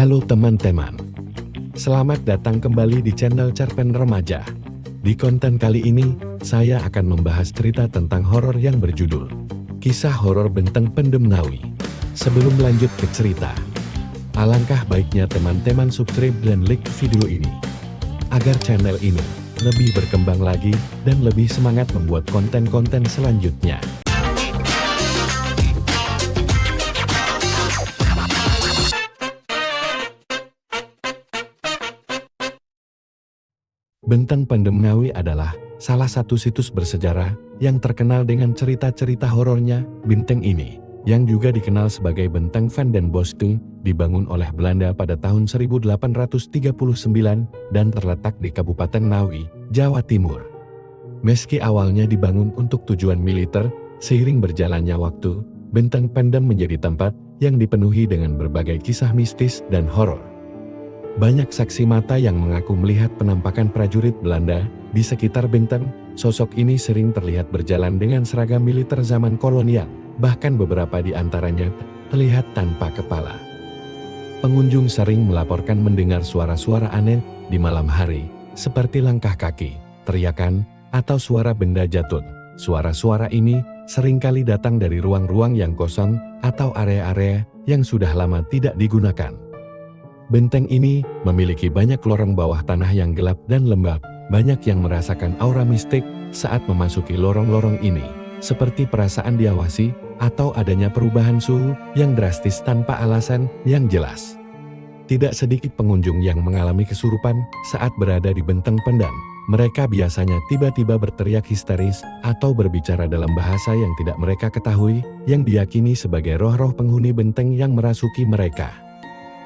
Halo teman-teman, selamat datang kembali di channel Cerpen Remaja. Di konten kali ini, saya akan membahas cerita tentang horor yang berjudul Kisah Horor Benteng Pendem Ngawi. Sebelum lanjut ke cerita, alangkah baiknya teman-teman subscribe dan like video ini, agar channel ini lebih berkembang lagi dan lebih semangat membuat konten-konten selanjutnya. Benteng Pendem Ngawi adalah salah satu situs bersejarah yang terkenal dengan cerita-cerita horornya. Benteng ini, yang juga dikenal sebagai Benteng Van den Bosch, dibangun oleh Belanda pada tahun 1839 dan terletak di Kabupaten Ngawi, Jawa Timur. Meski awalnya dibangun untuk tujuan militer, seiring berjalannya waktu, Benteng Pendem menjadi tempat yang dipenuhi dengan berbagai kisah mistis dan horor. Banyak saksi mata yang mengaku melihat penampakan prajurit Belanda di sekitar benteng. Sosok ini sering terlihat berjalan dengan seragam militer zaman kolonial, bahkan beberapa di antaranya terlihat tanpa kepala. Pengunjung sering melaporkan mendengar suara-suara aneh di malam hari, seperti langkah kaki, teriakan, atau suara benda jatuh. Suara-suara ini seringkali datang dari ruang-ruang yang kosong atau area-area yang sudah lama tidak digunakan. Benteng ini memiliki banyak lorong bawah tanah yang gelap dan lembab. Banyak yang merasakan aura mistik saat memasuki lorong-lorong ini, seperti perasaan diawasi atau adanya perubahan suhu yang drastis tanpa alasan yang jelas. Tidak sedikit pengunjung yang mengalami kesurupan saat berada di Benteng Pendem. Mereka biasanya tiba-tiba berteriak histeris atau berbicara dalam bahasa yang tidak mereka ketahui, yang diyakini sebagai roh-roh penghuni benteng yang merasuki mereka.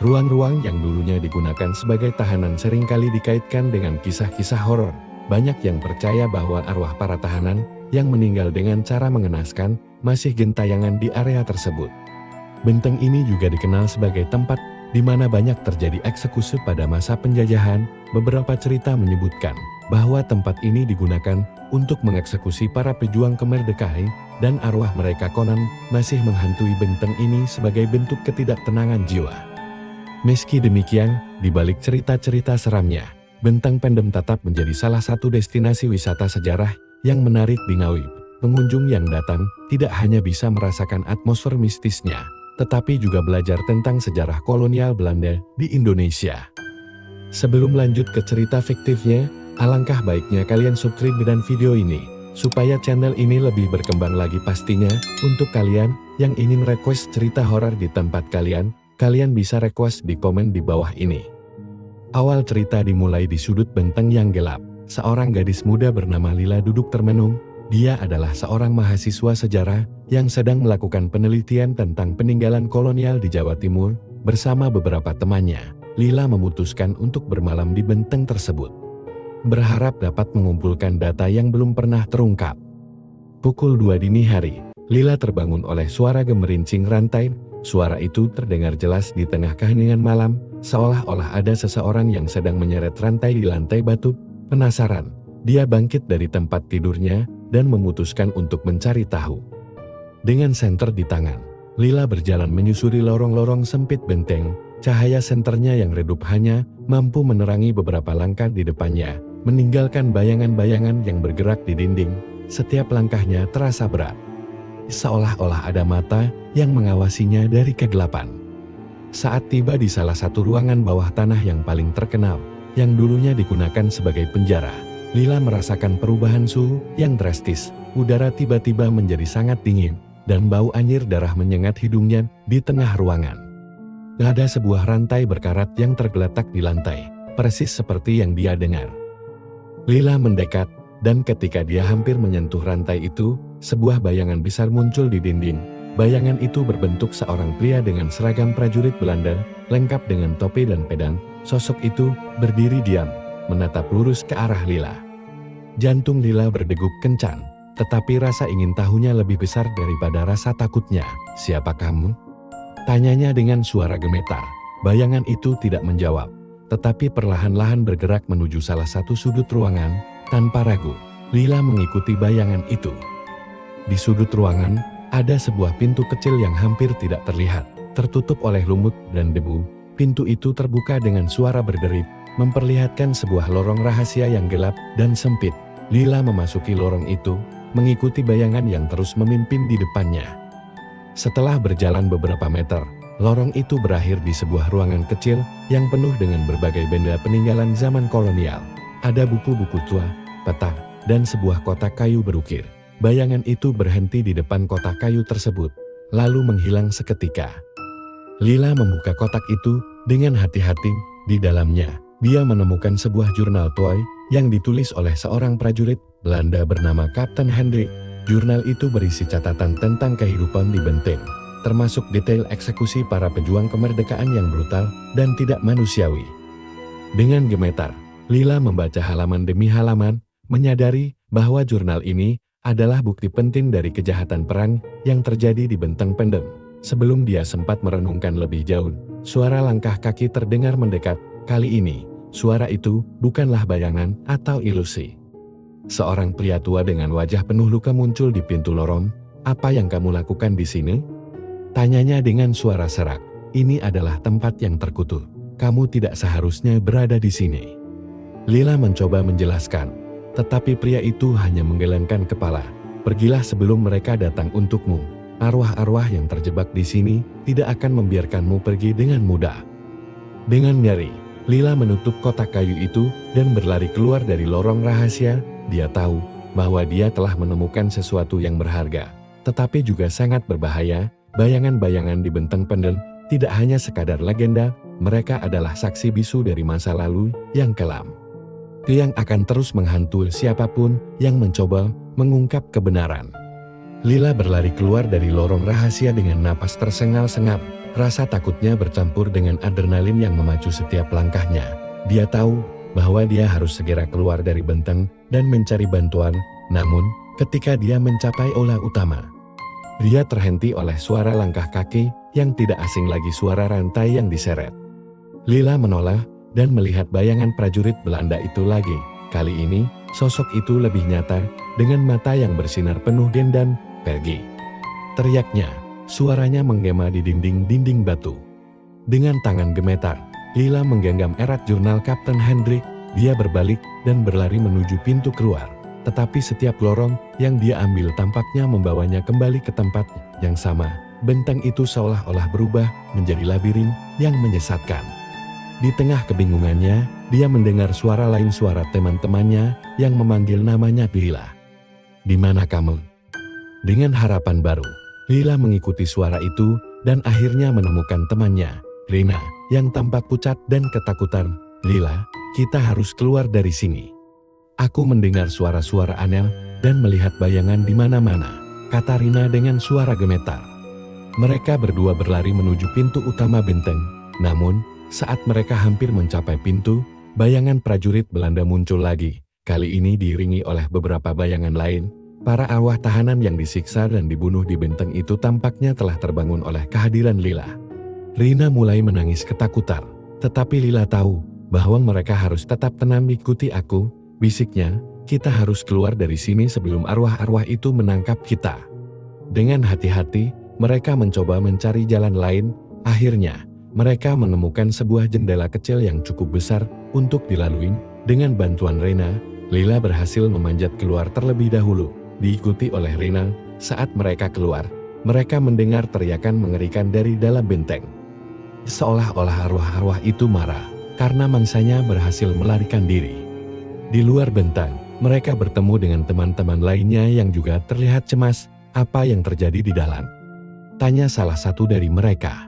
Ruang-ruang yang dulunya digunakan sebagai tahanan seringkali dikaitkan dengan kisah-kisah horor. Banyak yang percaya bahwa arwah para tahanan yang meninggal dengan cara mengenaskan masih gentayangan di area tersebut. Benteng ini juga dikenal sebagai tempat di mana banyak terjadi eksekusi pada masa penjajahan. Beberapa cerita menyebutkan bahwa tempat ini digunakan untuk mengeksekusi para pejuang kemerdekaan, dan arwah mereka konon masih menghantui benteng ini sebagai bentuk ketidaktenangan jiwa. Meski demikian, di balik cerita-cerita seramnya, Benteng Pendem tetap menjadi salah satu destinasi wisata sejarah yang menarik di Ngawi. Pengunjung yang datang tidak hanya bisa merasakan atmosfer mistisnya, tetapi juga belajar tentang sejarah kolonial Belanda di Indonesia. Sebelum lanjut ke cerita fiktifnya, alangkah baiknya kalian subscribe dan video ini, supaya channel ini lebih berkembang lagi pastinya. Untuk kalian yang ingin request cerita horor di tempat kalian bisa request di komen di bawah ini. Awal cerita dimulai di sudut benteng yang gelap. Seorang gadis muda bernama Lila duduk termenung. Dia adalah seorang mahasiswa sejarah yang sedang melakukan penelitian tentang peninggalan kolonial di Jawa Timur. Bersama beberapa temannya, Lila memutuskan untuk bermalam di benteng tersebut, berharap dapat mengumpulkan data yang belum pernah terungkap. Pukul 2 dini hari, Lila terbangun oleh suara gemerincing rantai. Suara itu terdengar jelas di tengah keheningan malam, seolah-olah ada seseorang yang sedang menyeret rantai di lantai batu. Penasaran, dia bangkit dari tempat tidurnya dan memutuskan untuk mencari tahu. Dengan senter di tangan, Lila berjalan menyusuri lorong-lorong sempit benteng. Cahaya senternya yang redup hanya mampu menerangi beberapa langkah di depannya, meninggalkan bayangan-bayangan yang bergerak di dinding. Setiap langkahnya terasa berat, seolah-olah ada mata yang mengawasinya dari kegelapan. Saat tiba di salah satu ruangan bawah tanah yang paling terkenal, yang dulunya digunakan sebagai penjara, Lila merasakan perubahan suhu yang drastis. Udara tiba-tiba menjadi sangat dingin, dan bau anyir darah menyengat hidungnya. Di tengah ruangan, ada sebuah rantai berkarat yang tergeletak di lantai, persis seperti yang dia dengar. Lila mendekat, dan ketika dia hampir menyentuh rantai itu, sebuah bayangan besar muncul di dinding. Bayangan itu berbentuk seorang pria dengan seragam prajurit Belanda, lengkap dengan topi dan pedang. Sosok itu berdiri diam, menatap lurus ke arah Lila. Jantung Lila berdegup kencang, tetapi rasa ingin tahunya lebih besar daripada rasa takutnya. "Siapa kamu?" tanyanya dengan suara gemetar. Bayangan itu tidak menjawab, tetapi perlahan-lahan bergerak menuju salah satu sudut ruangan. Tanpa ragu, Lila mengikuti bayangan itu. Di sudut ruangan, ada sebuah pintu kecil yang hampir tidak terlihat, tertutup oleh lumut dan debu. pintu itu terbuka dengan suara berderit, memperlihatkan sebuah lorong rahasia yang gelap dan sempit. Lila memasuki lorong itu, mengikuti bayangan yang terus memimpin di depannya. Setelah berjalan beberapa meter, lorong itu berakhir di sebuah ruangan kecil yang penuh dengan berbagai benda peninggalan zaman kolonial. Ada buku-buku tua, peta, dan sebuah kotak kayu berukir. Bayangan itu berhenti di depan kotak kayu tersebut, lalu menghilang seketika. Lila membuka kotak itu dengan hati-hati. Di dalamnya, dia menemukan sebuah jurnal toy yang ditulis oleh seorang prajurit Belanda bernama Kapten Hendrik. Jurnal itu berisi catatan tentang kehidupan di benteng, termasuk detail eksekusi para pejuang kemerdekaan yang brutal dan tidak manusiawi. Dengan gemetar, Lila membaca halaman demi halaman, menyadari bahwa jurnal ini adalah bukti penting dari kejahatan perang yang terjadi di Benteng Pendem. Sebelum dia sempat merenungkan lebih jauh, suara langkah kaki terdengar mendekat. Kali ini, suara itu bukanlah bayangan atau ilusi. Seorang pria tua dengan wajah penuh luka muncul di pintu lorong. "Apa yang kamu lakukan di sini?" tanyanya dengan suara serak. "Ini adalah tempat yang terkutuk. Kamu tidak seharusnya berada di sini." Lila mencoba menjelaskan, tetapi pria itu hanya menggelengkan kepala. "Pergilah sebelum mereka datang untukmu. Arwah-arwah yang terjebak di sini tidak akan membiarkanmu pergi dengan mudah." Dengan nyeri, Lila menutup kotak kayu itu dan berlari keluar dari lorong rahasia. Dia tahu bahwa dia telah menemukan sesuatu yang berharga, tetapi juga sangat berbahaya. Bayangan-bayangan di Benteng Pendem tidak hanya sekadar legenda, mereka adalah saksi bisu dari masa lalu yang kelam, yang akan terus menghantui siapapun yang mencoba mengungkap kebenaran. Lila berlari keluar dari lorong rahasia dengan napas tersengal-sengal. Rasa takutnya bercampur dengan adrenalin yang memacu setiap langkahnya. Dia tahu bahwa dia harus segera keluar dari benteng dan mencari bantuan. Namun, ketika dia mencapai aula utama, dia terhenti oleh suara langkah kaki yang tidak asing lagi, suara rantai yang diseret. Lila menoleh dan melihat bayangan prajurit Belanda itu lagi. Kali ini, sosok itu lebih nyata, dengan mata yang bersinar penuh dendam. "Pergi!" teriaknya. Suaranya menggema di dinding-dinding batu. Dengan tangan gemetar, Lila menggenggam erat jurnal Kapten Hendrik. Dia berbalik dan berlari menuju pintu keluar. Tetapi setiap lorong yang dia ambil tampaknya membawanya kembali ke tempat yang sama. Benteng itu seolah-olah berubah menjadi labirin yang menyesatkan. Di tengah kebingungannya, dia mendengar suara lain, suara teman-temannya yang memanggil namanya. "Lila, di mana kamu?" Dengan harapan baru, Lila mengikuti suara itu dan akhirnya menemukan temannya, Rina, yang tampak pucat dan ketakutan. "Lila, kita harus keluar dari sini. Aku mendengar suara-suara aneh dan melihat bayangan di mana-mana," kata Rina dengan suara gemetar. Mereka berdua berlari menuju pintu utama benteng. Namun, saat mereka hampir mencapai pintu, bayangan prajurit Belanda muncul lagi. Kali ini diiringi oleh beberapa bayangan lain. Para arwah tahanan yang disiksa dan dibunuh di benteng itu tampaknya telah terbangun oleh kehadiran Lila. Rina mulai menangis ketakutan, tetapi Lila tahu bahwa mereka harus tetap tenang. "Ikuti aku," bisiknya, "kita harus keluar dari sini sebelum arwah-arwah itu menangkap kita." Dengan hati-hati, mereka mencoba mencari jalan lain. Akhirnya, mereka menemukan sebuah jendela kecil yang cukup besar untuk dilalui. Dengan bantuan Rina, Lila berhasil memanjat keluar terlebih dahulu. Diikuti oleh Rina, saat mereka keluar, mereka mendengar teriakan mengerikan dari dalam benteng. Seolah-olah arwah-arwah itu marah karena mangsanya berhasil melarikan diri. Di luar benteng, mereka bertemu dengan teman-teman lainnya yang juga terlihat cemas. "Apa yang terjadi di dalam?" tanya salah satu dari mereka.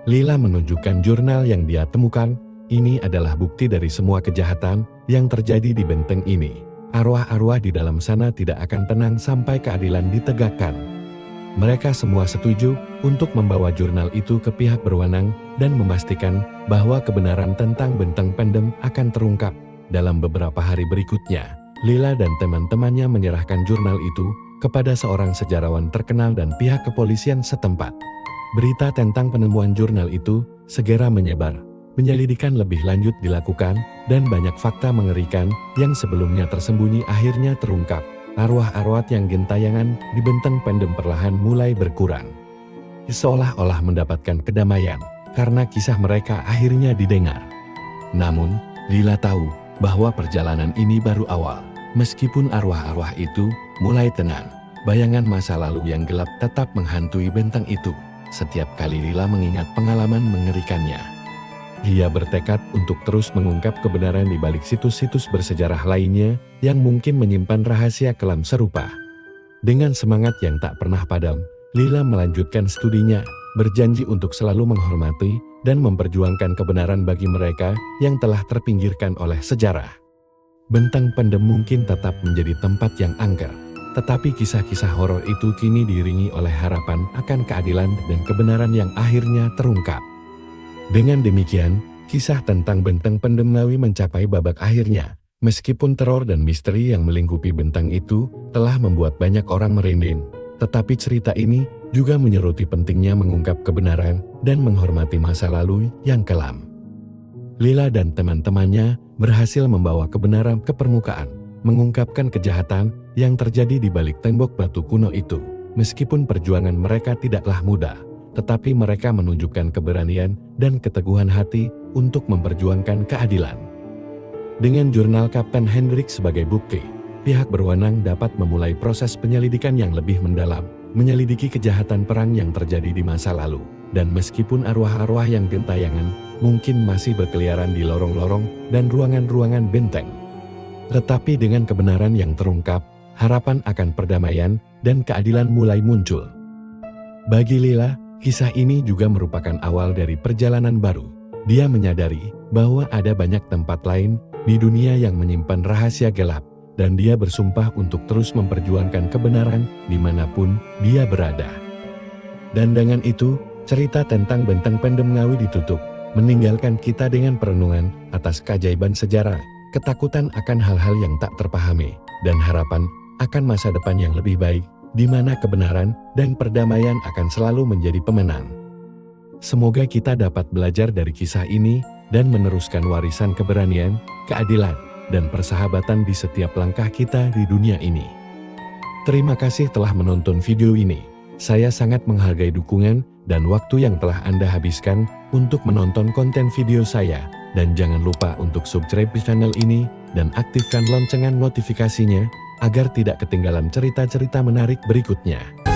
Lila menunjukkan jurnal yang dia temukan. "Ini adalah bukti dari semua kejahatan yang terjadi di benteng ini. Arwah-arwah di dalam sana tidak akan tenang sampai keadilan ditegakkan." Mereka semua setuju untuk membawa jurnal itu ke pihak berwenang dan memastikan bahwa kebenaran tentang Benteng Pendem akan terungkap. Dalam beberapa hari berikutnya, Lila dan teman-temannya menyerahkan jurnal itu kepada seorang sejarawan terkenal dan pihak kepolisian setempat. Berita tentang penemuan jurnal itu segera menyebar. Penyelidikan lebih lanjut dilakukan, dan banyak fakta mengerikan yang sebelumnya tersembunyi akhirnya terungkap. Arwah-arwah yang gentayangan di Benteng Pendem perlahan mulai berkurang. Seolah-olah mendapatkan kedamaian, karena kisah mereka akhirnya didengar. Namun, Lila tahu bahwa perjalanan ini baru awal. Meskipun arwah-arwah itu mulai tenang, bayangan masa lalu yang gelap tetap menghantui benteng itu. Setiap kali Lila mengingat pengalaman mengerikannya, dia bertekad untuk terus mengungkap kebenaran di balik situs-situs bersejarah lainnya yang mungkin menyimpan rahasia kelam serupa. Dengan semangat yang tak pernah padam, Lila melanjutkan studinya, berjanji untuk selalu menghormati dan memperjuangkan kebenaran bagi mereka yang telah terpinggirkan oleh sejarah. Benteng Pendem mungkin tetap menjadi tempat yang angker, tetapi kisah-kisah horor itu kini diiringi oleh harapan akan keadilan dan kebenaran yang akhirnya terungkap. Dengan demikian, kisah tentang Benteng Pendem Ngawi mencapai babak akhirnya. Meskipun teror dan misteri yang melingkupi benteng itu telah membuat banyak orang merinding, tetapi cerita ini juga menyeruti pentingnya mengungkap kebenaran dan menghormati masa lalu yang kelam. Lila dan teman-temannya berhasil membawa kebenaran ke permukaan, mengungkapkan kejahatan yang terjadi di balik tembok batu kuno itu. Meskipun perjuangan mereka tidaklah mudah, tetapi mereka menunjukkan keberanian dan keteguhan hati untuk memperjuangkan keadilan. Dengan jurnal Kapten Hendrik sebagai bukti, pihak berwenang dapat memulai proses penyelidikan yang lebih mendalam, menyelidiki kejahatan perang yang terjadi di masa lalu. Dan meskipun arwah-arwah yang gentayangan mungkin masih berkeliaran di lorong-lorong dan ruangan-ruangan benteng, tetapi dengan kebenaran yang terungkap, harapan akan perdamaian dan keadilan mulai muncul. Bagi Lila, kisah ini juga merupakan awal dari perjalanan baru. Dia menyadari bahwa ada banyak tempat lain di dunia yang menyimpan rahasia gelap, dan dia bersumpah untuk terus memperjuangkan kebenaran dimanapun dia berada. Dan dengan itu, cerita tentang Benteng Pendem Ngawi ditutup, meninggalkan kita dengan perenungan atas keajaiban sejarah, ketakutan akan hal-hal yang tak terpahami, dan harapan akan masa depan yang lebih baik, di mana kebenaran dan perdamaian akan selalu menjadi pemenang. Semoga kita dapat belajar dari kisah ini dan meneruskan warisan keberanian, keadilan, dan persahabatan di setiap langkah kita di dunia ini. Terima kasih telah menonton video ini. Saya sangat menghargai dukungan dan waktu yang telah Anda habiskan untuk menonton konten video saya. Dan jangan lupa untuk subscribe channel ini dan aktifkan lonceng notifikasinya agar tidak ketinggalan cerita-cerita menarik berikutnya.